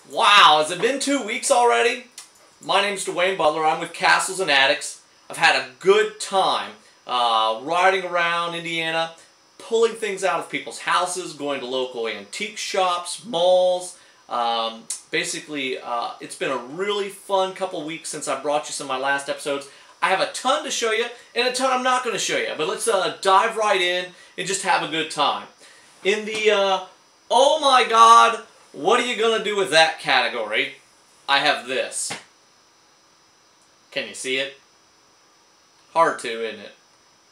Wow, has it been 2 weeks already? My name's DeWayne Butler. I'm with Castles and Attics. I've had a good time riding around Indiana, pulling things out of people's houses, going to local antique shops, malls. Basically, it's been a really fun couple weeks since I brought you some of my last episodes. I have a ton to show you and a ton I'm not going to show you, but let's dive right in and just have a good time. In the oh my god, what are you going to do with that category, I have this. Can you see it? Hard to, isn't it?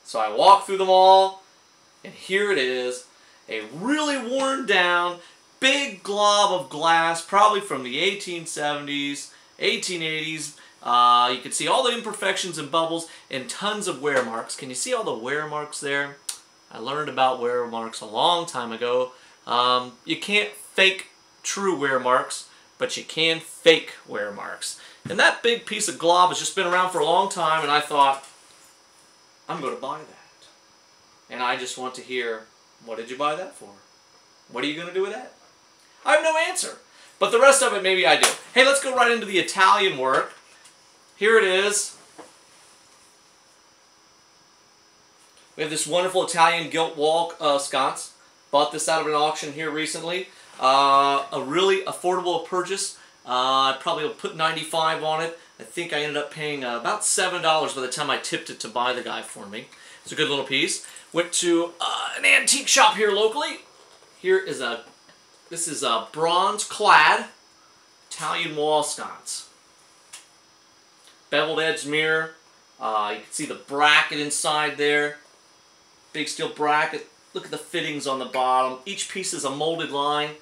So I walk through them all, and here it is, a really worn down, big glob of glass, probably from the 1870s, 1880s. You can see all the imperfections and bubbles and tons of wear marks. Can you see all the wear marks there? I learned about wear marks a long time ago. You can't fake true wear marks, but you can fake wear marks. And that big piece of glob has just been around for a long time, and I thought, I'm going to buy that. And I just want to hear, what did you buy that for? What are you going to do with that? I have no answer. But the rest of it, maybe I do. Hey, let's go right into the Italian work. Here it is. We have this wonderful Italian gilt wall sconce. Bought this out of an auction here recently. A really affordable purchase. I probably put $95 on it. I think I ended up paying about $7 by the time I tipped it to buy the guy for me. It's a good little piece. Went to an antique shop here locally. Here is this is a bronze-clad Italian wall sconce. Beveled edge mirror. You can see the bracket inside there. Big steel bracket. Look at the fittings on the bottom. Each piece is a molded line.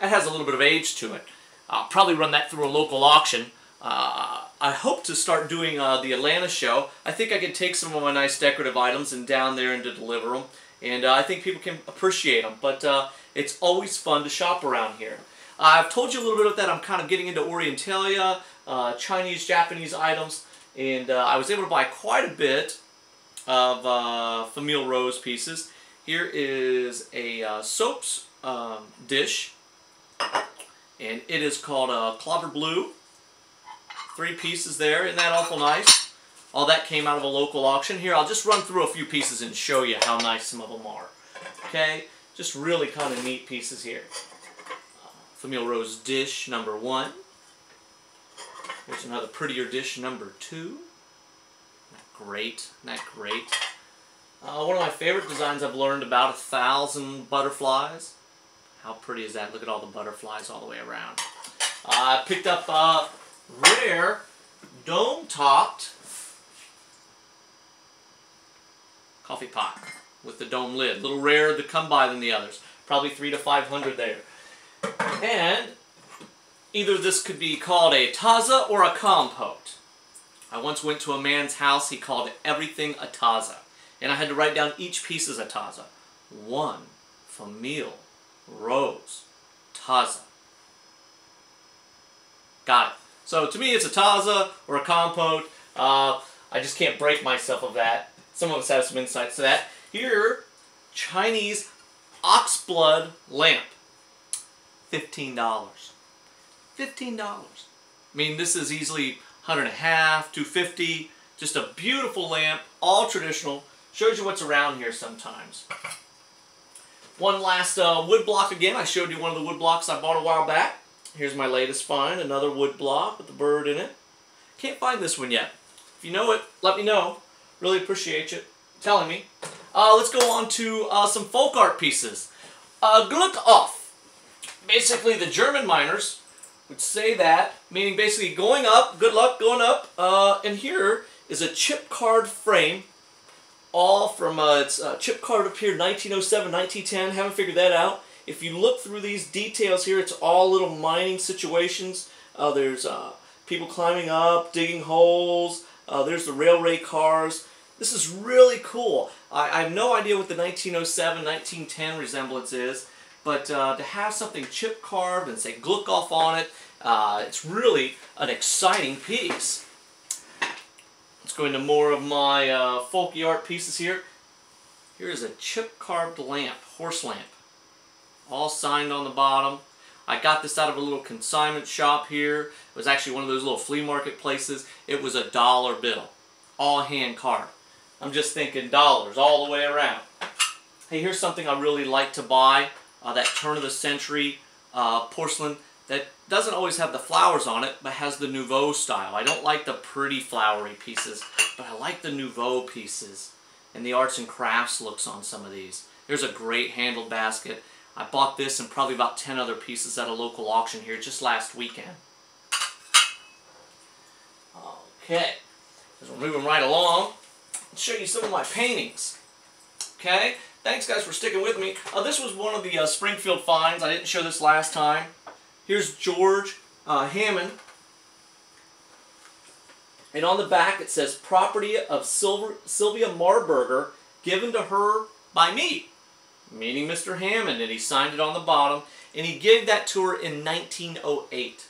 It has a little bit of age to it. I'll probably run that through a local auction. I hope to start doing the Atlanta show. I think I can take some of my nice decorative items and down there and to deliver them. And I think people can appreciate them. But it's always fun to shop around here. I've told you a little bit about that. I'm kind of getting into Orientalia, Chinese, Japanese items. And I was able to buy quite a bit of famille rose pieces. Here is a soaps dish. And it is called Clobber Blue. 3 pieces there. Isn't that awful nice? All that came out of a local auction. Here, I'll just run through a few pieces and show you how nice some of them are. Okay? Just really kind of neat pieces here. Famille Rose dish number 1. Here's another prettier dish number 2. Isn't that great? Isn't that great? One of my favorite designs I've learned about, 1,000 butterflies. How pretty is that? Look at all the butterflies all the way around. I picked up a rare dome-topped coffee pot with the dome lid. A little rarer to come by than the others. Probably 300 to 500 there. And either this could be called a taza or a compote. I once went to a man's house. He called everything a taza. And I had to write down each piece as a taza. 1 famille rose taza. Got it. So to me it's a taza or a compote. I just can't break myself of that. Some of us have some insights to that. Here, Chinese oxblood lamp. $15. $15. I mean, this is easily $100 $250. Just a beautiful lamp, all traditional. Shows you what's around here sometimes. One last wood block again. I showed you one of the wood blocks I bought a while back. Here's my latest find, another wood block with the bird in it. Can't find this one yet. If you know it, let me know. Really appreciate you telling me. Let's go on to some folk art pieces. Glück auf. Basically, the German miners would say that, meaning basically going up, good luck, going up. And here is a chip card frame. All from, it's chip card appeared 1907, 1910, haven't figured that out. If you look through these details here, it's all little mining situations. There's people climbing up, digging holes. There's the railway cars. This is really cool. I have no idea what the 1907, 1910 resemblance is, but to have something chip carved and say Glück auf on it, it's really an exciting piece. Let's go into more of my folky art pieces here. Here is a chip carved lamp, horse lamp. All signed on the bottom. I got this out of a little consignment shop here. It was actually one of those little flea market places. It was a $1 bill, all hand carved. I'm just thinking dollars all the way around. Hey, here's something I really like to buy, that turn of the century porcelain that doesn't always have the flowers on it, but has the Nouveau style. I don't like the pretty flowery pieces, but I like the Nouveau pieces and the arts and crafts looks on some of these. Here's a great handled basket. I bought this and probably about 10 other pieces at a local auction here just last weekend. Okay, as we're moving right along, I'll show you some of my paintings. Okay, thanks guys for sticking with me. This was one of the Springfield finds. I didn't show this last time. Here's George Hammond. And on the back it says, property of Sylvia Marburger given to her by me, meaning Mr. Hammond, and he signed it on the bottom, and he gave that to her in 1908.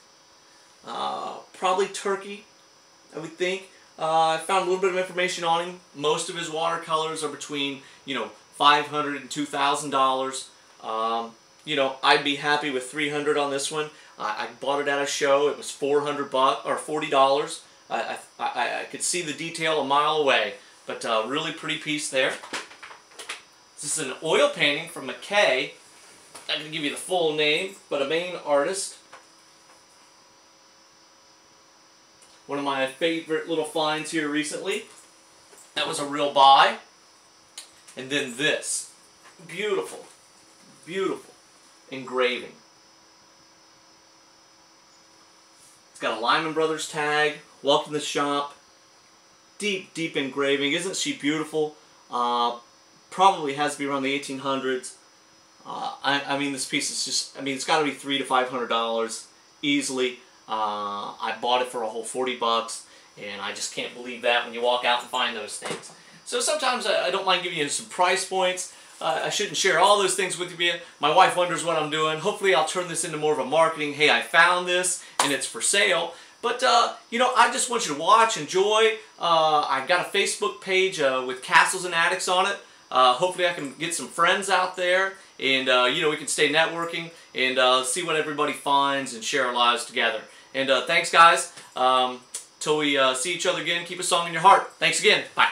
Probably Turkey, I would think. I found a little bit of information on him. Most of his watercolors are between, $500 and $2,000. I'd be happy with $300 on this one. I bought it at a show. It was $400 or $40. I could see the detail a mile away, but really pretty piece there. This is an oil painting from McKay. I can give you the full name, but a Maine artist. One of my favorite little finds here recently. That was a real buy. And then this. Beautiful, beautiful engraving. It's got a Lyman Brothers tag. Welcome to the shop. Deep, deep engraving. Isn't she beautiful? Probably has to be around the 1800s. I mean, this piece is just, it's got to be $300 to $500 easily. I bought it for a whole 40 bucks, and I just can't believe that when you walk out and find those things. So sometimes I don't mind giving you some price points. I shouldn't share all those things with you. My wife wonders what I'm doing. Hopefully I'll turn this into more of a marketing, hey, I found this and it's for sale. But, I just want you to watch, enjoy. I've got a Facebook page with castles and attics on it. Hopefully I can get some friends out there, and we can stay networking and see what everybody finds and share our lives together. And thanks guys. Till we see each other again, keep a song in your heart. Thanks again. Bye.